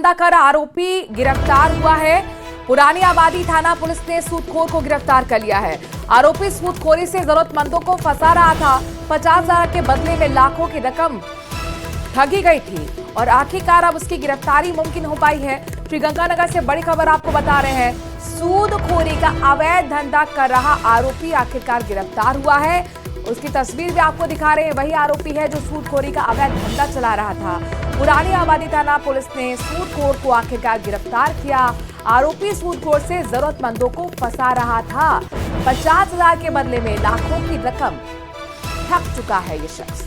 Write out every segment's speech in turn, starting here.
धंधा कर आरोपी गिरफ्तार हुआ है। पुरानी आबादी थाना पुलिस ने सूदखोर को गिरफ्तार कर लिया है। आरोपी सूदखोरी से जरूरतमंदों को फंसा रहा था। 50,000 के बदले में लाखों की रकम ठगी गई थी और आखिरकार अब उसकी गिरफ्तारी मुमकिन हो पाई है। श्रीगंगानगर से बड़ी खबर आपको बता रहे हैं। सूदखोरी का अवैध धंधा कर रहा आरोपी आखिरकार गिरफ्तार हुआ है। उसकी तस्वीर भी आपको दिखा रहे हैं। वही आरोपी है जो सूदखोरी का अवैध धंधा चला रहा था। पुरानी आबादी थाना पुलिस ने सूदखोर को आखिरकार गिरफ्तार किया। आरोपी सूदखोर से जरूरतमंदों को फंसा रहा था। 50,000 के बदले में लाखों की रकम ठग चुका है ये शख्स।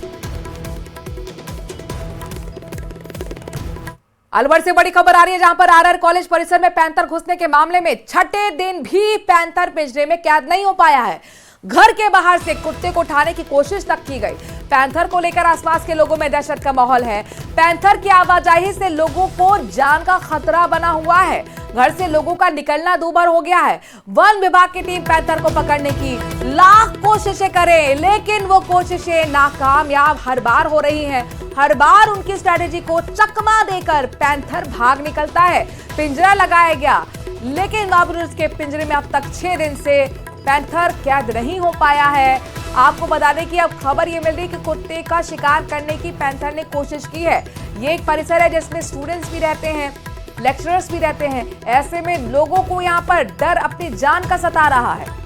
अलवर से बड़ी खबर आ रही है, जहां पर आरआर कॉलेज परिसर में पैंथर घुसने के मामले में छठे दिन भी पैंथर पिंजरे में कैद नहीं हो पाया है। घर के बाहर से कुत्ते को उठाने की कोशिश तक की गई। पैंथर को लेकर आसपास के लोगों में दहशत का माहौल है। पैंथर की आवाजाही से लोगों को जान का खतरा बना हुआ है। घर से लोगों का निकलना दूभर हो गया है। वन विभाग की टीम पैंथर को पकड़ने की लाख कोशिशें करे, लेकिन वो कोशिशें नाकामयाब हर बार हो रही हैं। हर बार उनकी स्ट्रेटेजी को चकमा देकर पैंथर भाग निकलता है। पिंजरा लगाया गया, लेकिन बावजूद इसके पिंजरे में अब तक 6 दिन से पैंथर कैद नहीं हो पाया है। आपको बता दें कि अब खबर ये मिल रही है कि कुत्ते का शिकार करने की पैंथर ने कोशिश की है। ये एक परिसर है जिसमें स्टूडेंट्स भी रहते हैं, लेक्चरर्स भी रहते हैं। ऐसे में लोगों को यहाँ पर डर अपनी जान का सता रहा है।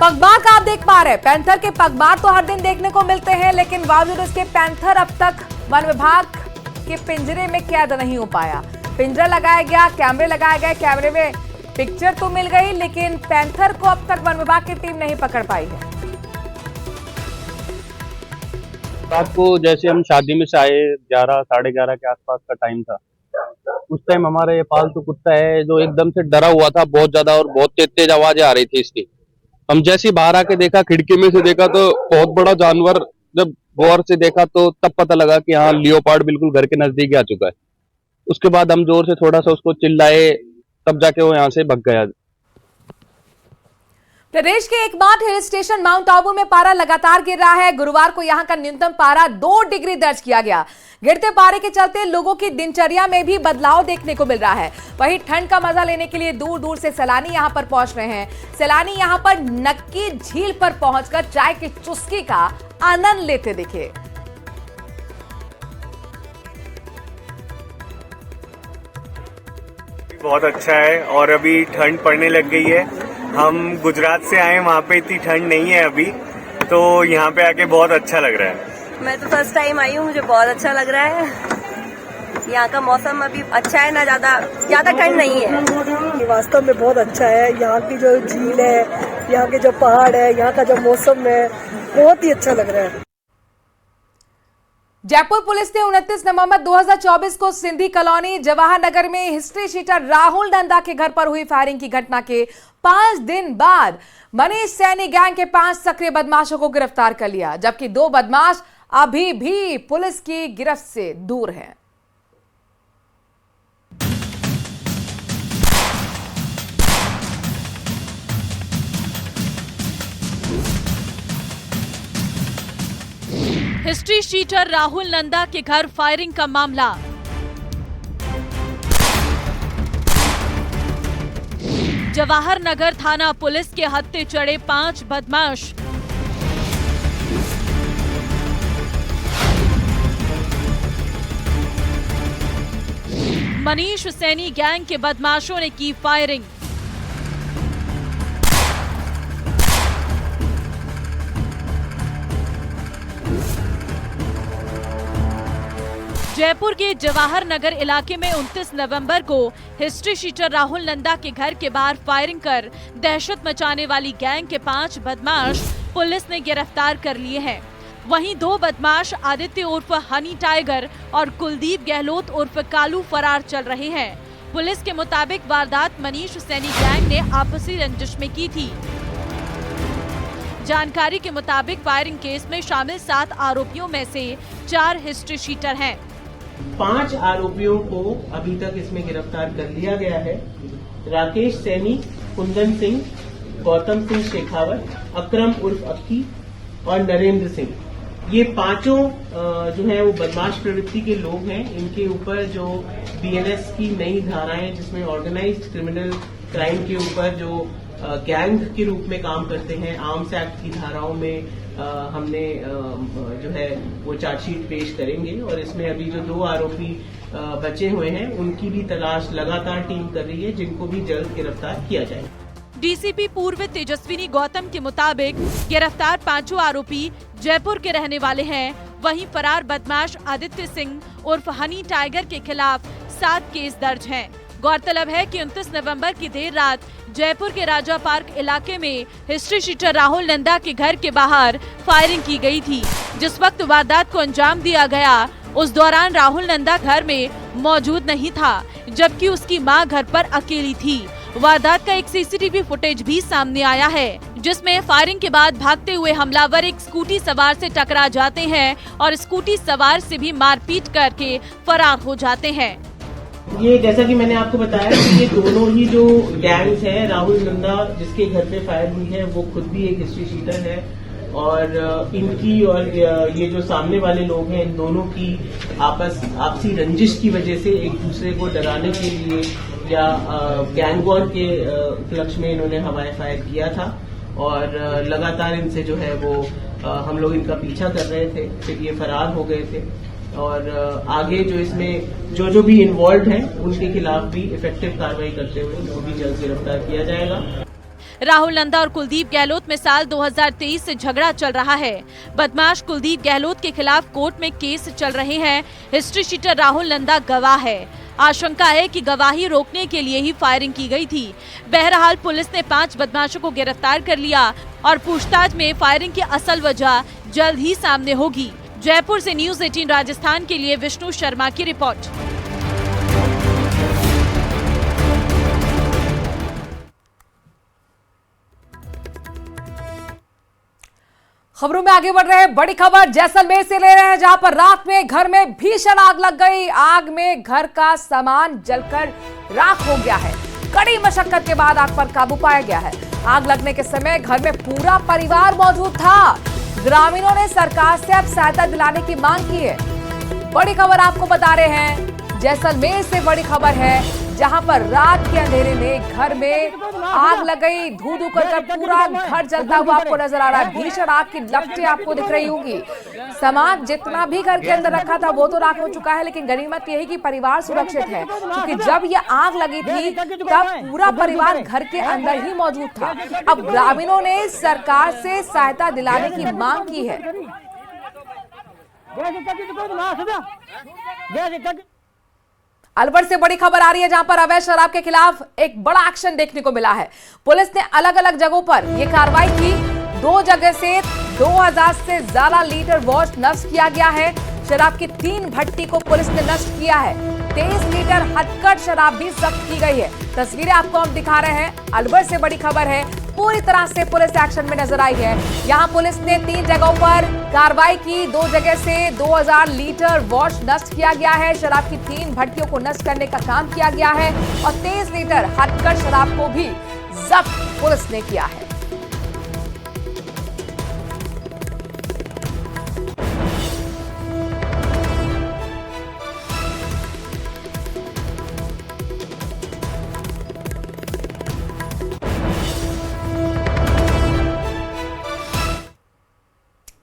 पगबार का आप देख पा रहे हैं। पैंथर के पगबार तो हर दिन देखने को मिलते हैं, लेकिन बावजूद इसके पैंथर अब तक वन विभाग के पिंजरे में कैद नहीं हो पाया। पिंजरा लगाया गया, कैमरे लगाए गए, कैमरे में पिक्चर तो मिल गई, लेकिन पैंथर को अब तक वन विभाग की टीम नहीं पकड़ पाई है। रात को जैसे हम शादी में से आए, 11 साढ़े 11 के आसपास का टाइम था। उस टाइम हमारा ये पालतू कुत्ता है जो एकदम से डरा हुआ था बहुत ज्यादा, और बहुत तेज तेज आवाजें आ रही थी इसकी। हम जैसे बाहर आके देखा, खिड़की में से देखा तो बहुत बड़ा जानवर, जब गौर से देखा तो तब पता लगा कि हाँ लियोपार्ड बिल्कुल घर के नजदीक आ चुका है। उसके बाद हम जोर से थोड़ा सा उसको चिल्लाए, तब जाके वो यहाँ से भाग गया। प्रदेश के एकमात्र हिल स्टेशन माउंट आबू में पारा लगातार गिर रहा है। गुरुवार को यहां का न्यूनतम पारा 2 डिग्री दर्ज किया गया। गिरते पारे के चलते लोगों की दिनचर्या में भी बदलाव देखने को मिल रहा है। वहीं ठंड का मजा लेने के लिए दूर दूर से सैलानी यहां पर पहुंच रहे हैं। सैलानी यहां पर नक्की झील पर पहुंचकर चाय की चुस्की का आनंद लेते दिखे। बहुत अच्छा है और अभी ठंड पड़ने लग गई है। हम गुजरात से आए, वहाँ पे इतनी ठंड नहीं है अभी, तो यहाँ पे आके बहुत अच्छा लग रहा है। मैं तो फर्स्ट टाइम आई हूँ, मुझे बहुत अच्छा लग रहा है। यहाँ का मौसम अभी अच्छा है, ना ज्यादा ठंड नहीं है। वास्तव में बहुत अच्छा है। यहाँ की जो झील है, यहाँ के जो पहाड़ है, यहाँ का जो मौसम है, बहुत ही अच्छा लग रहा है। जयपुर पुलिस ने 29 नवंबर 2024 को सिंधी कॉलोनी जवाहर नगर में हिस्ट्री शीटर राहुल नंदा के घर पर हुई फायरिंग की घटना के 5 दिन बाद मनीष सैनी गैंग के 5 सक्रिय बदमाशों को गिरफ्तार कर लिया, जबकि 2 बदमाश अभी भी पुलिस की गिरफ्त से दूर हैं। हिस्ट्री शीटर राहुल नंदा के घर फायरिंग का मामला। जवाहर नगर थाना पुलिस के हत्थे चढ़े 5 बदमाश। मनीष सैनी गैंग के बदमाशों ने की फायरिंग। जयपुर के जवाहर नगर इलाके में 29 नवंबर को हिस्ट्री शीटर राहुल नंदा के घर के बाहर फायरिंग कर दहशत मचाने वाली गैंग के 5 बदमाश पुलिस ने गिरफ्तार कर लिए हैं। वहीं 2 बदमाश आदित्य उर्फ हनी टाइगर और कुलदीप गहलोत उर्फ कालू फरार चल रहे हैं। पुलिस के मुताबिक वारदात मनीष सैनी गैंग ने आपसी रंजिश में की थी। जानकारी के मुताबिक फायरिंग केस में शामिल 7 आरोपियों में से 4 हिस्ट्री शीटर हैं। 5 आरोपियों को अभी तक इसमें गिरफ्तार कर लिया गया है। राकेश सैनी, कुंदन सिंह, गौतम सिंह शेखावत, अकरम उर्फ अक्की और नरेंद्र सिंह। ये पांचों जो है वो बदमाश प्रवृत्ति के लोग हैं। इनके ऊपर जो बीएनएस की नई धाराएं, जिसमें ऑर्गेनाइज्ड क्रिमिनल क्राइम के ऊपर जो गैंग के रूप में काम करते हैं, आर्म्स एक्ट की धाराओं में हमने जो है वो चार्जशीट पेश करेंगे। और इसमें अभी जो 2 आरोपी बचे हुए हैं उनकी भी तलाश लगातार टीम कर रही है, जिनको भी जल्द गिरफ्तार किया जाए। डीसीपी पूर्व तेजस्विनी गौतम के मुताबिक गिरफ्तार 5 आरोपी जयपुर के रहने वाले हैं। वहीं फरार बदमाश आदित्य सिंह उर्फ हनी टाइगर के खिलाफ 7 केस दर्ज हैं। गौरतलब है कि 29 नवंबर की देर रात जयपुर के राजा पार्क इलाके में हिस्ट्री शीटर राहुल नंदा के घर के बाहर फायरिंग की गई थी। जिस वक्त वारदात को अंजाम दिया गया उस दौरान राहुल नंदा घर में मौजूद नहीं था, जबकि उसकी मां घर पर अकेली थी। वारदात का एक सीसीटीवी फुटेज भी सामने आया है, जिसमें फायरिंग के बाद भागते हुए हमलावर एक स्कूटी सवार से टकरा जाते हैं और स्कूटी सवार से भी मारपीट करके फरार हो जाते हैं। ये जैसा कि मैंने आपको बताया कि ये दोनों ही जो गैंग्स हैं, राहुल नंदा जिसके घर पे फायर हुई है वो खुद भी एक हिस्ट्री शीटर है, और इनकी और ये जो सामने वाले लोग हैं, इन दोनों की आपसी रंजिश की वजह से एक दूसरे को डराने के लिए या गैंग वॉर के उपलक्ष्य में इन्होंने हवाई फायर किया था। और लगातार इनसे जो है वो हम लोग इनका पीछा कर रहे थे, फिर ये फरार हो गए थे। और आगे जो इसमें जो भी इन्वॉल्व हैं उनके खिलाफ भी इफेक्टिव कार्रवाई करते हुए उनको भी जल्द गिरफ्तार किया जाएगा। राहुल नंदा और कुलदीप गहलोत में साल 2023 से झगड़ा चल रहा है। बदमाश कुलदीप गहलोत के खिलाफ कोर्ट में केस चल रहे हैं। हिस्ट्री शीटर राहुल नंदा गवाह है। आशंका है कि गवाही रोकने के लिए ही फायरिंग की गई थी। बहरहाल पुलिस ने 5 बदमाशों को गिरफ्तार कर लिया और पूछताछ में फायरिंग की असल वजह जल्द ही सामने होगी। जयपुर से न्यूज़ 18 राजस्थान के लिए विष्णु शर्मा की रिपोर्ट। खबरों में आगे बढ़ रहे हैं। बड़ी खबर जैसलमेर से ले रहे हैं, जहां पर रात में घर में भीषण आग लग गई। आग में घर का सामान जलकर राख हो गया है। कड़ी मशक्कत के बाद आग पर काबू पाया गया है। आग लगने के समय घर में पूरा परिवार मौजूद था। ग्रामीणों ने सरकार से अब सहायता दिलाने की मांग की है। बड़ी खबर आपको बता रहे हैं, जैसलमेर से बड़ी खबर है, जहां पर रात के अंधेरे में घर में आग लग गई। धू धू कर पूरा घर जलता हुआ आपको नजर आ रहा है। भीषण आग की लपटें आपको दिख रही होंगी। सामान जितना भी घर के अंदर रखा था वो तो राख हो चुका है, लेकिन गनीमत यही कि परिवार सुरक्षित है, क्योंकि जब ये आग लगी थी तब पूरा परिवार घर के अंदर ही मौजूद था। अब ग्रामीणों ने सरकार से सहायता दिलाने की मांग की है। अलवर से बड़ी खबर आ रही है, जहां पर अवैध शराब के खिलाफ एक बड़ा एक्शन देखने को मिला है। पुलिस ने अलग अलग जगहों पर यह कार्रवाई की। 2 जगह से 2000 से ज्यादा लीटर वॉश नष्ट किया गया है। शराब की 3 भट्टी को पुलिस ने नष्ट किया है। 23 लीटर हटकर शराब भी जब्त की गई है। तस्वीरें आपको हम दिखा रहे हैं। अलवर से बड़ी खबर है, पूरी तरह से पुलिस एक्शन में नजर आई है। यहां पुलिस ने 3 जगहों पर कार्रवाई की। 2 जगह से 2000 लीटर वॉश नष्ट किया गया है। शराब की 3 भट्टियों को नष्ट करने का काम किया गया है और 23 लीटर हटकर शराब को भी जब्त पुलिस ने किया है।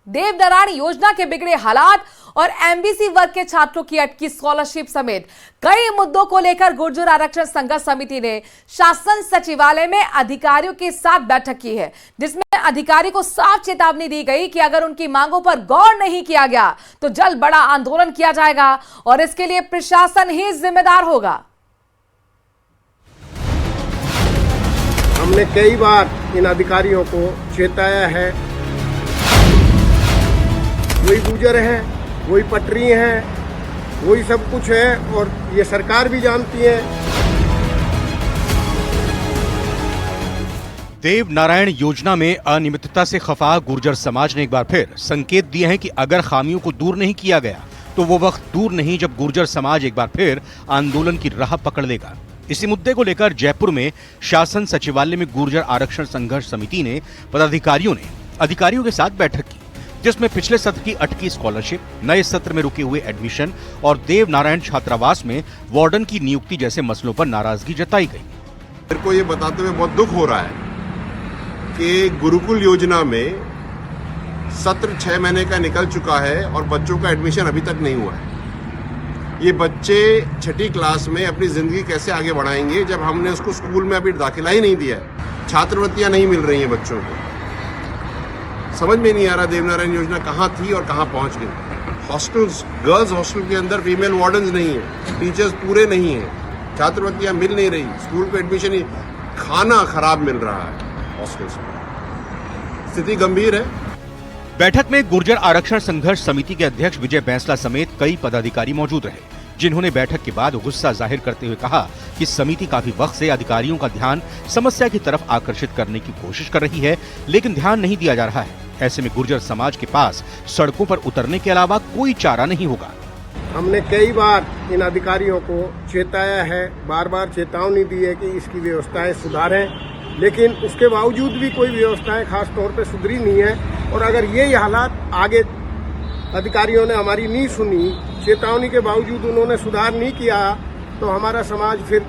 देवनारायण योजना के बिगड़े हालात और एमबीसी वर्ग के छात्रों की अटकी स्कॉलरशिप समेत कई मुद्दों को लेकर गुर्जर आरक्षण संघर्ष समिति ने शासन सचिवालय में अधिकारियों के साथ बैठक की है, जिसमें अधिकारी को साफ चेतावनी दी गई कि अगर उनकी मांगों पर गौर नहीं किया गया तो जल्द बड़ा आंदोलन किया जाएगा और इसके लिए प्रशासन ही जिम्मेदार होगा। हमने कई बार इन अधिकारियों को चेताया है। वही गुजर है, वही पटरी है, वही सब कुछ है और ये सरकार भी जानती है। देवनारायण योजना में अनियमितता से खफा गुर्जर समाज ने एक बार फिर संकेत दिए हैं कि अगर खामियों को दूर नहीं किया गया तो वो वक्त दूर नहीं जब गुर्जर समाज एक बार फिर आंदोलन की राह पकड़ लेगा। इसी मुद्दे को लेकर जयपुर में शासन सचिवालय में गुर्जर आरक्षण संघर्ष समिति ने पदाधिकारियों ने अधिकारियों के साथ बैठक की, जिसमें पिछले सत्र की अटकी स्कॉलरशिप, नए सत्र में रुके हुए एडमिशन और देव नारायण छात्रावास में वार्डन की नियुक्ति जैसे मसलों पर नाराजगी जताई गई। मेरे को ये बताते हुए बहुत दुख हो रहा है कि गुरुकुल योजना में सत्र 6 महीने का निकल चुका है और बच्चों का एडमिशन अभी तक नहीं हुआ है। ये बच्चे 6ठी क्लास में अपनी जिंदगी कैसे आगे बढ़ाएंगे जब हमने उसको स्कूल में अभी दाखिला ही नहीं दिया है। छात्रवृत्तियां नहीं मिल रही हैं बच्चों को। समझ में नहीं आ रहा देवनारायण योजना कहाँ थी और कहाँ पहुँच गई। हॉस्टल्स, गर्ल्स हॉस्टल के अंदर फीमेल वार्डन्स नहीं है, टीचर्स पूरे नहीं हैं, छात्रवृत्तियां मिल नहीं रही, स्कूल पे एडमिशन ही, खाना खराब मिल रहा है हॉस्टल्स में। स्थिति गंभीर है। बैठक में गुर्जर आरक्षण संघर्ष समिति के अध्यक्ष विजय बैंसला समेत कई पदाधिकारी मौजूद रहे, जिन्होंने बैठक के बाद गुस्सा जाहिर करते हुए कहा कि समिति काफी वक्त से अधिकारियों का ध्यान समस्या की तरफ आकर्षित करने की कोशिश कर रही है, लेकिन ध्यान नहीं दिया जा रहा है। ऐसे में गुर्जर समाज के पास सड़कों पर उतरने के अलावा कोई चारा नहीं होगा। हमने कई बार इन अधिकारियों को चेताया है, बार बार चेतावनी दी है कि इसकी व्यवस्थाएं सुधारें, लेकिन उसके बावजूद भी कोई व्यवस्थाएं खास तौर पे सुधरी नहीं है। और अगर ये हालात आगे अधिकारियों ने हमारी नहीं सुनी, चेतावनी के बावजूद उन्होंने सुधार नहीं किया, तो हमारा समाज फिर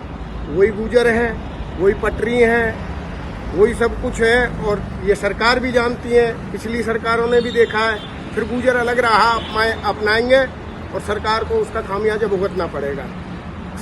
वही गुर्जर है, वही पटरी है, वही सब कुछ है। और ये सरकार भी जानती है, पिछली सरकारों ने भी देखा है, फिर गुर्जर अलग राह अपनाएंगे और सरकार को उसका खामियाजा भुगतना पड़ेगा।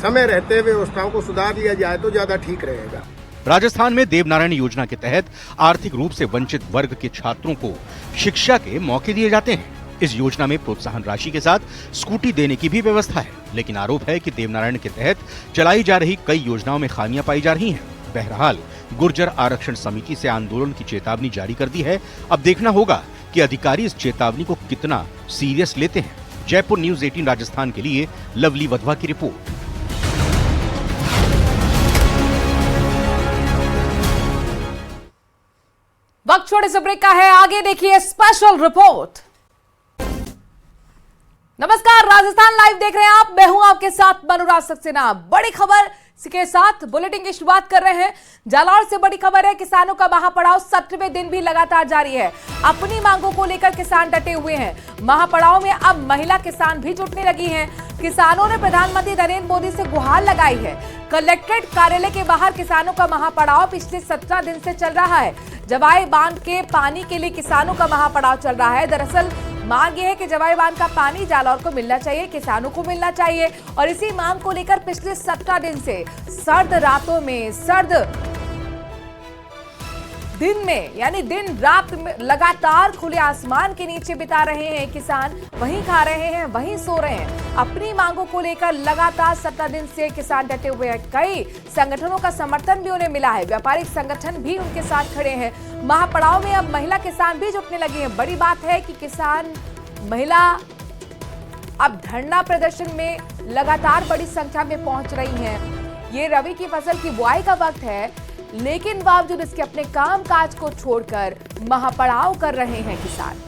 समय रहते व्यवस्थाओं को सुधार लिया जाए तो ज्यादा ठीक रहेगा। राजस्थान में देवनारायण योजना के तहत आर्थिक रूप से वंचित वर्ग के छात्रों को शिक्षा के मौके दिए जाते हैं। इस योजना में प्रोत्साहन राशि के साथ स्कूटी देने की भी व्यवस्था है, लेकिन आरोप है कि देवनारायण के तहत चलाई जा रही कई योजनाओं में खामियां पाई जा रही हैं। बहरहाल गुर्जर आरक्षण समिति से आंदोलन की चेतावनी जारी कर दी है। अब देखना होगा कि अधिकारी इस चेतावनी को कितना सीरियस लेते हैं। जयपुर न्यूज़ 18 राजस्थान के लिए लवली वधवा की रिपोर्ट। वक्त छोटे से ब्रेक का है, आगे देखिए स्पेशल रिपोर्ट। नमस्कार, राजस्थान लाइव देख रहे हैं आप, मैं हूं आपके साथ मनोराज सक्सेना। बड़ी खबर के साथ बुलेटिन की शुरुआत कर रहे हैं। जालौर से बड़ी खबर है, किसानों का महापड़ाव 17वें दिन भी लगातार जारी है। अपनी मांगों को लेकर किसान डटे हुए हैं। महापड़ाव में अब महिला किसान भी जुटने लगी हैं। किसानों ने प्रधानमंत्री नरेंद्र मोदी से गुहार लगाई है। कलेक्ट्रेट कार्यालय के बाहर किसानों का महापड़ाव पिछले 17 दिन से चल रहा है। जवाई बांध के पानी के लिए किसानों का महापड़ाव चल रहा है। दरअसल मांग यह है कि जवाई बांध का पानी जालौर को मिलना चाहिए, किसानों को मिलना चाहिए। और इसी मांग को लेकर पिछले 17 दिन से सर्द रातों में, सर्द दिन में, यानी दिन रात में लगातार खुले आसमान के नीचे बिता रहे हैं किसान। वहीं खा रहे हैं, वहीं सो रहे हैं। अपनी मांगों को लेकर लगातार 17 दिन से किसान डटे हुए हैं। कई संगठनों का समर्थन भी उन्हें मिला है। व्यापारिक संगठन भी उनके साथ खड़े हैं। महापड़ाव में अब महिला किसान भी जुटने लगी हैं। बड़ी बात है कि किसान महिला अब धरना प्रदर्शन में लगातार बड़ी संख्या में पहुंच रही हैं। ये रबी की फसल की बुआई का वक्त है, लेकिन बावजूद इसके अपने काम काज को छोड़कर महापड़ाव कर रहे हैं किसान।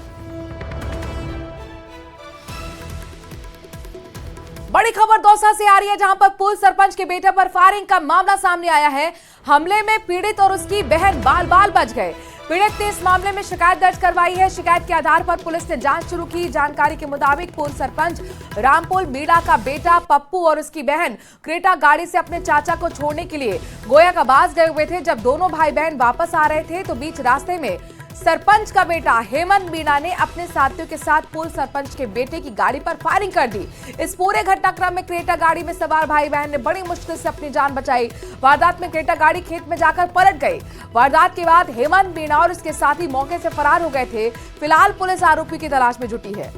बड़ी खबर दौसा से आ रही है, जहां पर पूर्व सरपंच के बेटे पर फायरिंग का मामला सामने आया है। हमले में पीड़ित और उसकी बहन बाल बाल बच गए। पीड़ित ने इस मामले में शिकायत दर्ज करवाई है। शिकायत के आधार पर पुलिस ने जांच शुरू की। जानकारी के मुताबिक पूर्व सरपंच रामपुर मीणा का बेटा पप्पू और उसकी बहन क्रेटा गाड़ी से अपने चाचा को छोड़ने के लिए गोयाकाबाज गए हुए थे। जब दोनों भाई बहन वापस आ रहे थे तो बीच रास्ते में सरपंच का बेटा हेमंत मीणा ने अपने साथियों के साथ पूर्व सरपंच के बेटे की गाड़ी पर फायरिंग कर दी। इस पूरे घटनाक्रम में क्रेटा गाड़ी में सवार भाई बहन ने बड़ी मुश्किल से अपनी जान बचाई। वारदात में क्रेटा गाड़ी खेत में जाकर पलट गई। वारदात के बाद हेमंत मीणा और उसके साथी मौके से फरार हो गए थे। फिलहाल पुलिस आरोपी की तलाश में जुटी है।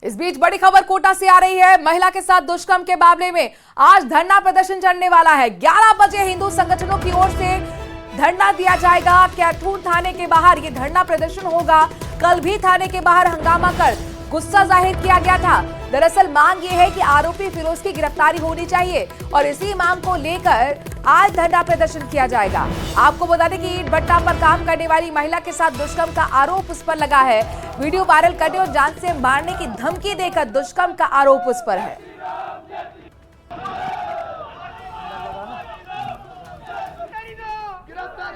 इस बीच बड़ी खबर कोटा से आ रही है। महिला के साथ दुष्कर्म के मामले में आज धरना प्रदर्शन चलने वाला है। 11 बजे हिंदू संगठनों की ओर से धरना दिया जाएगा। कैथून थाने के बाहर ये धरना प्रदर्शन होगा। कल भी थाने के बाहर हंगामा कर गुस्सा जाहिर किया गया था। दरअसल मांग ये है कि आरोपी फिरोज की गिरफ्तारी होनी चाहिए और इसी मांग को लेकर आज धरना प्रदर्शन किया जाएगा। आपको बता दें कि ईंट भट्टा पर काम करने वाली महिला के साथ दुष्कर्म का आरोप उस पर लगा है। वीडियो वायरल करने और जान से मारने की धमकी देकर दुष्कर्म का आरोप उस पर है।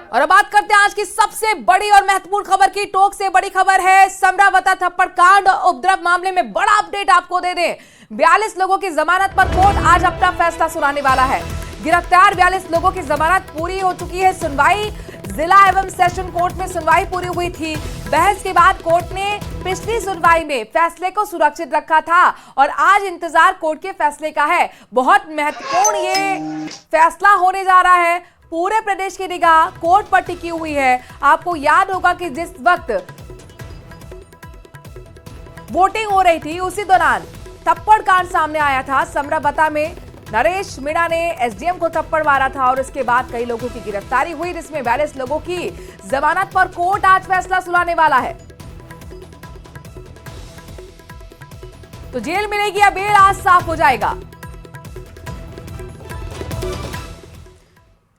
और अब बात करते हैं आज की सबसे बड़ी और महत्वपूर्ण खबर की। टोक से बड़ी खबर है, समरावता थप्पड़ कांड और उपद्रव मामले में बड़ा अपडेट आपको दे दें। 42 लोगों की जमानत पर कोर्ट आज अपना फैसला सुनाने वाला है। गिरफ्तार 42 लोगों की जमानत पूरी हो चुकी है। सुनवाई जिला एवं सेशन कोर्ट में सुनवाई पूरी हुई थी। बहस के बाद कोर्ट ने पिछली सुनवाई में फैसले को सुरक्षित रखा था और आज इंतजार कोर्ट के फैसले का है। बहुत महत्वपूर्ण ये फैसला होने जा रहा है। पूरे प्रदेश की निगाह कोर्ट पर टिकी हुई है। आपको याद होगा कि जिस वक्त वोटिंग हो रही थी उसी दौरान थप्पड़ कांड सामने आया था। समरावता में नरेश मीणा ने एसडीएम को थप्पड़ मारा था और उसके बाद कई लोगों की गिरफ्तारी हुई, जिसमें 42 लोगों की जमानत पर कोर्ट आज फैसला सुनाने वाला है। तो जेल मिलेगी या बेल आज साफ हो जाएगा।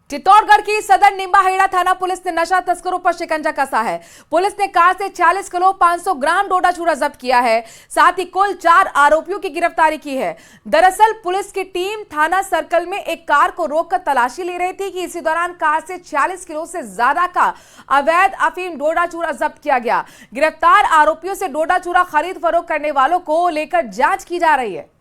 चित्तौड़गढ़ की सदर निम्बाहेड़ा थाना पुलिस ने नशा तस्करों पर शिकंजा कसा है। पुलिस ने कार से 40 किलो 500 ग्राम डोडा चूरा जब्त किया है। साथ ही कुल 4 आरोपियों की गिरफ्तारी की है। दरअसल पुलिस की टीम थाना सर्कल में एक कार को रोककर तलाशी ले रही थी कि इसी दौरान कार से 40 किलो से ज्यादा का अवैध अफीम डोडा चूरा जब्त किया गया। गिरफ्तार आरोपियों से डोडा चूरा खरीद फरोख्त करने वालों को लेकर जांच की जा रही है।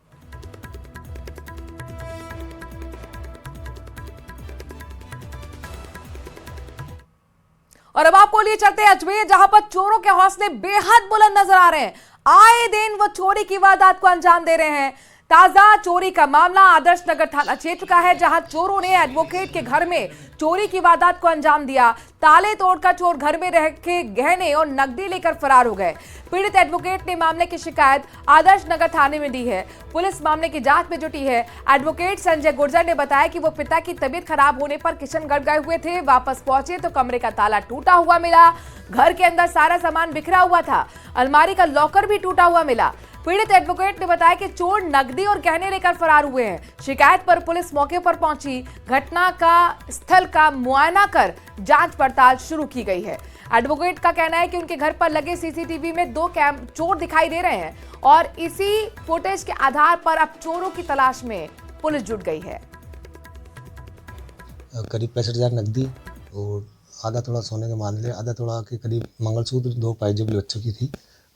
और अब आपको लिए चलते हैं अजमेर, जहां पर चोरों के हौसले बेहद बुलंद नजर आ रहे हैं। आए दिन वो चोरी की वारदात को अंजाम दे रहे हैं। ताजा चोरी का मामला आदर्श नगर थाना क्षेत्र का है, जहां चोरों ने एडवोकेट के घर में चोरी की वारदात को अंजाम दिया। ताले तोड़कर चोर घर में रह के गहने और नकदी लेकर फरार हो गए। पीड़ित एडवोकेट ने मामले की शिकायत आदर्श नगर थाने में दी है। पुलिस मामले की जांच में जुटी है। एडवोकेट संजय गुर्जर ने बताया कि वो पिता की तबीयत खराब होने पर किशनगढ़ गए हुए थे। वापस पहुंचे तो कमरे का ताला टूटा हुआ मिला। घर के अंदर सारा सामान बिखरा हुआ था। अलमारी का लॉकर भी टूटा हुआ मिला। पीड़ित एडवोकेट ने बताया कि चोर नकदी और गहने लेकर फरार हुए हैं। शिकायत पर पुलिस मौके पर पहुंची। घटना का स्थल का मुआयना कर जांच पड़ताल शुरू की गई है। एडवोकेट का कहना है कि उनके घर पर लगे सीसीटीवी में 2 चोर दिखाई दे रहे हैं और इसी फुटेज के आधार पर अब चोरों की तलाश में पुलिस जुट गई है। करीब 65,000 नकदी और आधा तोड़ा सोने के मामले, आधा तोड़ा के करीब मंगलसूत्र, 2 पायजेब बच्चों की थी,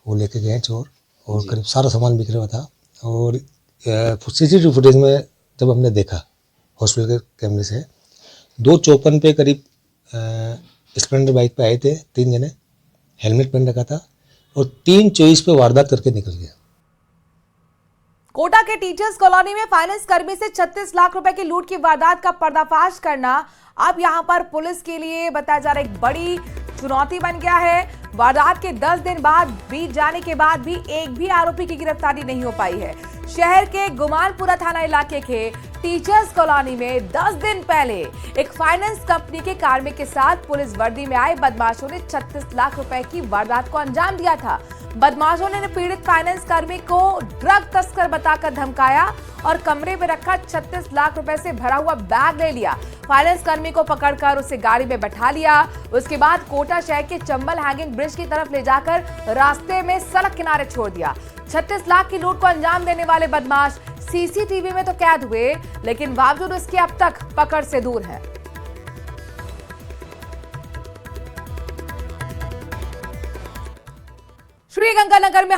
वो लेके गए चोर और करीब सारा सामान बिखरा हुआ था। और सीसीटीवी फुटेज में जब हमने देखा हॉस्पिटल के कैमरे से, 2:54 पे करीब स्प्लेंडर बाइक पे आए थे 3 जने, हेलमेट पहन रखा था और 3:24 पे वारदात करके निकल गया। कोटा के टीचर्स कॉलोनी में फाइनेंस कर्मी से 36 लाख रुपए की लूट की वारदात का पर्दाफाश करना अब यहां पर पुलिस के लिए बताया जा रहा एक बड़ी चुनौती बन गया है। वारदात के 10 दिन बाद बीत जाने के बाद भी एक भी आरोपी की गिरफ्तारी नहीं हो पाई है। शहर के गुमानपुरा थाना इलाके के टीचर्स कॉलोनी में 10 दिन पहले एक फाइनेंस कंपनी के कार्मिक के साथ पुलिस वर्दी में आए बदमाशों ने 36 लाख रुपए की वारदात को अंजाम दिया था। बदमाशों ने पीड़ित फाइनेंस कर्मी को ड्रग तस्कर बताकर धमकाया और कमरे में रखा 36 लाख रुपए से भरा हुआ बैग ले लिया। फाइनेंस कर्मी को पकड़कर उसे गाड़ी में बैठा लिया। उसके बाद कोटा शहर के चंबल हैंगिंग ब्रिज की तरफ ले जाकर रास्ते में सड़क किनारे छोड़ दिया। 36 लाख की लूट को अंजाम देने वाले बदमाश सीसीटीवी में तो कैद हुए, लेकिन बावजूद उसके अब तक पकड़ से दूर है। श्रीगंगानगर में